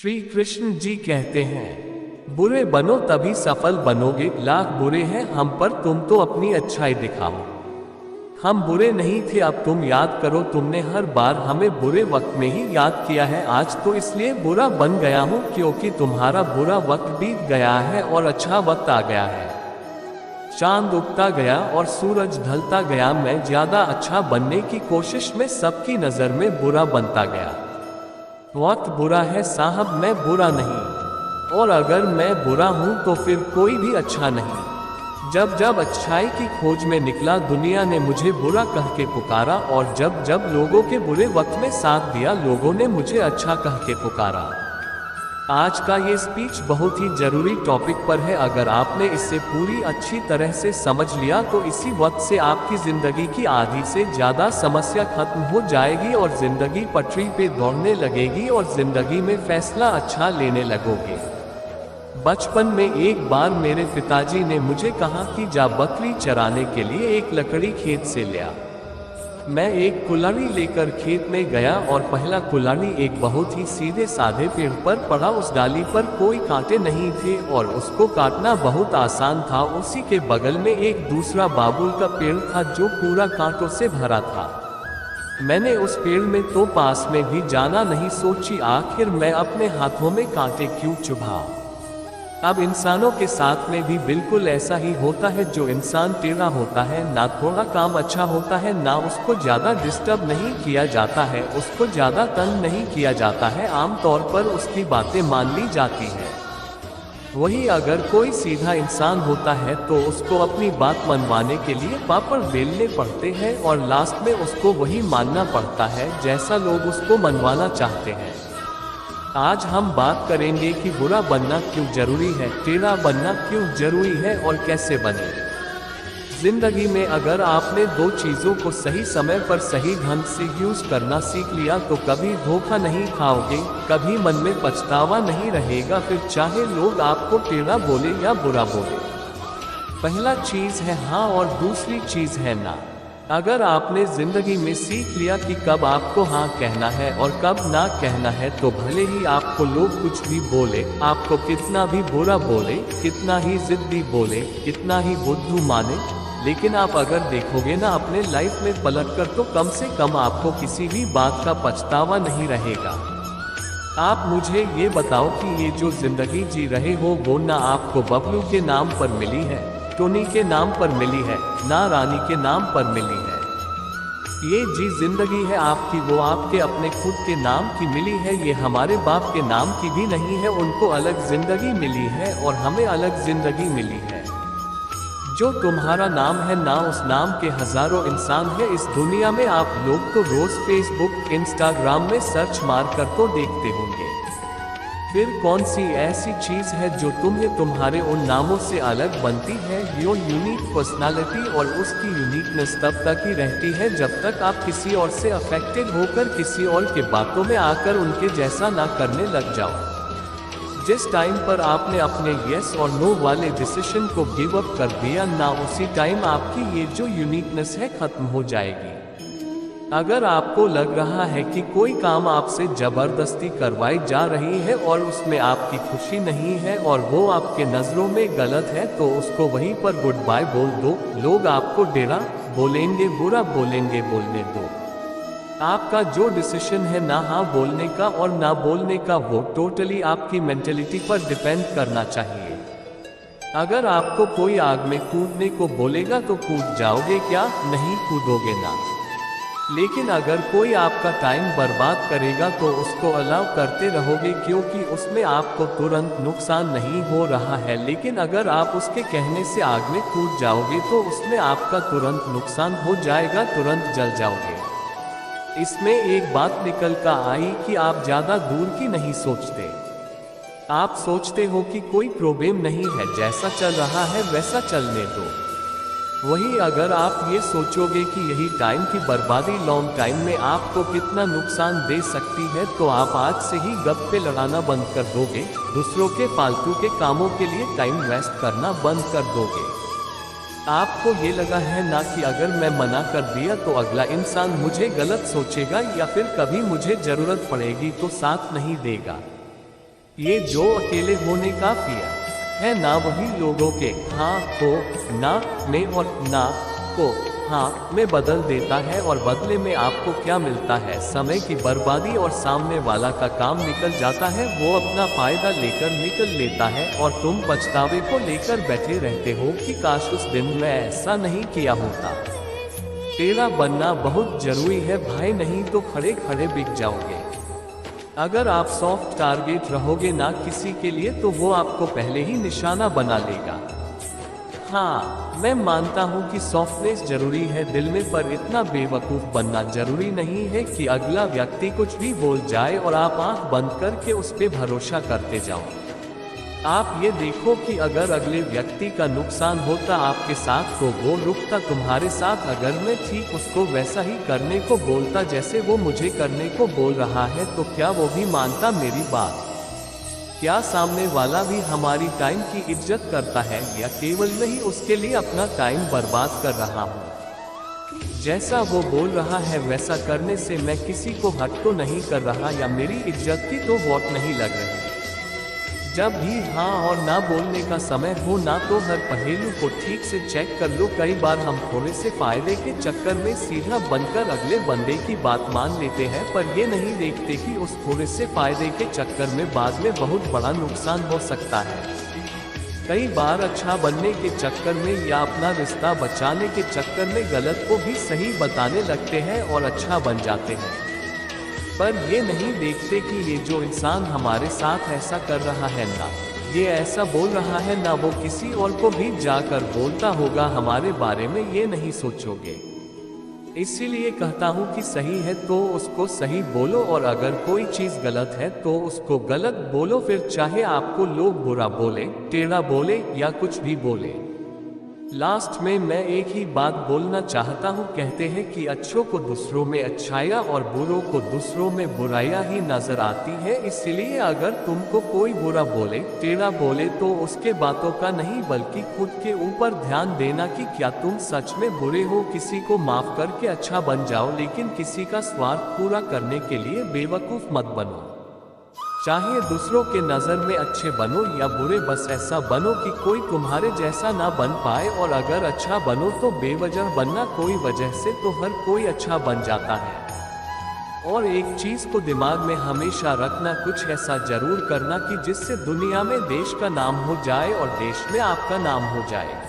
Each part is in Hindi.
श्री कृष्ण जी कहते हैं, बुरे बनो तभी सफल बनोगे। लाख बुरे हैं हम पर, तुम तो अपनी अच्छाई दिखाओ। हम बुरे नहीं थे, अब तुम याद करो, तुमने हर बार हमें बुरे वक्त में ही याद किया है। आज तो इसलिए बुरा बन गया हूँ क्योंकि तुम्हारा बुरा वक्त बीत गया है और अच्छा वक्त आ गया है। चांद उगता गया और सूरज ढलता गया, मैं ज्यादा अच्छा बनने की कोशिश में सबकी नजर में बुरा बनता गया। वक्त बुरा है साहब, मैं बुरा नहीं, और अगर मैं बुरा हूं तो फिर कोई भी अच्छा नहीं। जब जब अच्छाई की खोज में निकला, दुनिया ने मुझे बुरा कह के पुकारा, और जब जब लोगों के बुरे वक्त में साथ दिया, लोगों ने मुझे अच्छा कह के पुकारा। आज का ये स्पीच बहुत ही जरूरी टॉपिक पर है। अगर आपने इसे पूरी अच्छी तरह से समझ लिया तो इसी वक्त से आपकी जिंदगी की आधी से ज्यादा समस्या खत्म हो जाएगी और जिंदगी पटरी पे दौड़ने लगेगी और जिंदगी में फैसला अच्छा लेने लगोगे। बचपन में एक बार मेरे पिताजी ने मुझे कहा कि जा बकरी चराने के लिए एक लकड़ी खेत से ले आ। मैं एक कुल्हाड़ी लेकर खेत में गया और पहला कुल्हाड़ी एक बहुत ही सीधे साधे पेड़ पर पड़ा। उस डाली पर कोई कांटे नहीं थे और उसको काटना बहुत आसान था। उसी के बगल में एक दूसरा बाबुल का पेड़ था जो पूरा कांटों से भरा था। मैंने उस पेड़ में तो पास में भी जाना नहीं सोची, आखिर मैं अपने हाथों में कांटे क्यों चुभा। अब इंसानों के साथ में भी बिल्कुल ऐसा ही होता है। जो इंसान टेढ़ा होता है, ना थोड़ा काम अच्छा होता है, ना उसको ज्यादा डिस्टर्ब नहीं किया जाता है, उसको ज्यादा तंग नहीं किया जाता है, आमतौर पर उसकी बातें मान ली जाती है। वही अगर कोई सीधा इंसान होता है तो उसको अपनी बात मनवाने के लिए पापड़ बेलने पड़ते हैं और लास्ट में उसको वही मानना पड़ता है जैसा लोग उसको मनवाना चाहते हैं। आज हम बात करेंगे कि बुरा बनना क्यों जरूरी है, टेढ़ा बनना क्यों जरूरी है और कैसे बने। जिंदगी में अगर आपने दो चीजों को सही समय पर सही ढंग से यूज करना सीख लिया तो कभी धोखा नहीं खाओगे, कभी मन में पछतावा नहीं रहेगा, फिर चाहे लोग आपको टेढ़ा बोले या बुरा बोले। पहला चीज है हाँ और दूसरी चीज है ना। अगर आपने जिंदगी में सीख लिया कि कब आपको हाँ कहना है और कब ना कहना है, तो भले ही आपको लोग कुछ भी बोले, आपको कितना भी बुरा बोले, कितना ही जिद्दी बोले, कितना ही बुद्धू माने, लेकिन आप अगर देखोगे ना अपने लाइफ में पलटकर, तो कम से कम आपको किसी भी बात का पछतावा नहीं रहेगा। आप मुझे ये बताओ कि ये जो जिंदगी जी रहे हो वो ना आपको बबलू के नाम पर मिली है, टोनी के नाम पर मिली है, ना रानी के नाम पर मिली है। ये जी जिंदगी है आपकी, वो आपके अपने खुद के नाम की मिली है। ये हमारे बाप के नाम की भी नहीं है, उनको अलग जिंदगी मिली है और हमें अलग जिंदगी मिली है। जो तुम्हारा नाम है ना, उस नाम के हजारों इंसान है इस दुनिया में। आप लोग तो रोज फेसबुक इंस्टाग्राम में सर्च मार कर तो देखते होंगे, फिर कौन सी ऐसी चीज है जो तुम्हें तुम्हारे उन नामों से अलग बनती है। योर यूनिक पर्सनालिटी, और उसकी यूनिकनेस तब तक ही रहती है जब तक आप किसी और से अफेक्टेड होकर किसी और के बातों में आकर उनके जैसा ना करने लग जाओ। जिस टाइम पर आपने अपने यस और नो वाले डिसीजन को गिव अप कर दिया ना, उसी टाइम आपकी ये जो यूनिकनेस है खत्म हो जाएगी। अगर आपको लग रहा है कि कोई काम आपसे जबरदस्ती करवाई जा रही है और उसमें आपकी खुशी नहीं है और वो आपके नजरों में गलत है, तो उसको वहीं पर गुड बाय बोल दो। लोग आपको डेरा बोलेंगे, बुरा बोलेंगे, बोलने दो। आपका जो डिसीजन है ना हाँ बोलने का और ना बोलने का, वो टोटली आपकी मेंटेलिटी पर डिपेंड करना चाहिए। अगर आपको कोई आग में कूदने को बोलेगा तो कूद जाओगे क्या? नहीं कूदोगे ना। लेकिन अगर कोई आपका टाइम बर्बाद करेगा तो उसको अलाउ करते रहोगे क्योंकि उसमें आपको तुरंत नुकसान नहीं हो रहा है। लेकिन अगर आप उसके कहने से आग में कूद जाओगे तो उसमें आपका तुरंत नुकसान हो जाएगा, तुरंत जल जाओगे। इसमें एक बात निकल कर आई कि आप ज्यादा दूर की नहीं सोचते। आप सोचते हो कि कोई प्रॉब्लम नहीं है, जैसा चल रहा है वैसा चलने दो। वही अगर आप ये सोचोगे कि यही टाइम की बर्बादी लॉन्ग टाइम में आपको कितना नुकसान दे सकती है, तो आप आज से ही गप्पे लड़ाना बंद कर दोगे, दूसरों के फालतू के कामों के लिए टाइम वेस्ट करना बंद कर दोगे। आपको ये लगा है ना कि अगर मैं मना कर दिया तो अगला इंसान मुझे गलत सोचेगा या फिर कभी मुझे जरूरत पड़ेगी तो साथ नहीं देगा। ये जो अकेले होने का फियर है ना, वही लोगों के हाँ को ना में और ना को हाँ में बदल देता है। और बदले में आपको क्या मिलता है? समय की बर्बादी। और सामने वाला का काम निकल जाता है, वो अपना फायदा लेकर निकल लेता है और तुम पछतावे को लेकर बैठे रहते हो कि काश उस दिन मैं ऐसा नहीं किया होता। टेढ़ा बनना बहुत जरूरी है भाई, नहीं तो खड़े खड़े बिक जाओगे। अगर आप सॉफ्ट टारगेट रहोगे ना किसी के लिए, तो वो आपको पहले ही निशाना बना लेगा। हाँ, मैं मानता हूँ कि सॉफ्टनेस जरूरी है दिल में, पर इतना बेवकूफ बनना जरूरी नहीं है कि अगला व्यक्ति कुछ भी बोल जाए और आप आंख बंद करके उस पे भरोसा करते जाओ। आप ये देखो कि अगर अगले व्यक्ति का नुकसान होता आपके साथ, तो वो रुकता तुम्हारे साथ। अगर मैं ठीक उसको वैसा ही करने को बोलता जैसे वो मुझे करने को बोल रहा है, तो क्या वो भी मानता मेरी बात? क्या सामने वाला भी हमारी टाइम की इज्जत करता है, या केवल मैं ही उसके लिए अपना टाइम बर्बाद कर रहा हूँ? जैसा वो बोल रहा है वैसा करने से मैं किसी को हट तो नहीं कर रहा, या मेरी इज्जत की तो वोट नहीं लग रही। जब भी हाँ और ना बोलने का समय हो ना, तो हर पहेलू को ठीक से चेक कर लो। कई बार हम थोड़े से फायदे के चक्कर में सीधा बनकर अगले बंदे की बात मान लेते हैं, पर ये नहीं देखते कि उस थोड़े से फायदे के चक्कर में बाद में बहुत बड़ा नुकसान हो सकता है। कई बार अच्छा बनने के चक्कर में या अपना रिश्ता बचाने के चक्कर में गलत को भी सही बताने लगते हैं और अच्छा बन जाते हैं, पर ये नहीं देखते कि ये जो इंसान हमारे साथ ऐसा कर रहा है ना, ये ऐसा बोल रहा है ना, वो किसी और को भी जाकर बोलता होगा हमारे बारे में। ये नहीं सोचोगे। इसीलिए कहता हूँ कि सही है तो उसको सही बोलो, और अगर कोई चीज गलत है तो उसको गलत बोलो। फिर चाहे आपको लोग बुरा बोले, टेढ़ा बोले या कुछ भी बोले। लास्ट में मैं एक ही बात बोलना चाहता हूँ। कहते हैं कि अच्छों को दूसरों में अच्छाइयाँ और बुरों को दूसरों में बुराइयाँ ही नजर आती है। इसलिए अगर तुमको कोई बुरा बोले, टेढ़ा बोले, तो उसके बातों का नहीं बल्कि खुद के ऊपर ध्यान देना कि क्या तुम सच में बुरे हो। किसी को माफ करके अच्छा बन जाओ, लेकिन किसी का स्वार्थ पूरा करने के लिए बेवकूफ मत बनो। चाहे दूसरों के नज़र में अच्छे बनो या बुरे, बस ऐसा बनो कि कोई तुम्हारे जैसा ना बन पाए। और अगर अच्छा बनो तो बेवजह बनना, कोई वजह से तो हर कोई अच्छा बन जाता है। और एक चीज को दिमाग में हमेशा रखना, कुछ ऐसा जरूर करना कि जिससे दुनिया में देश का नाम हो जाए और देश में आपका नाम हो जाए।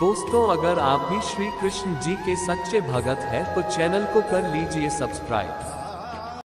दोस्तों, अगर आप भी श्री कृष्ण जी के सच्चे भगत हैं तो चैनल को कर लीजिए सब्सक्राइब।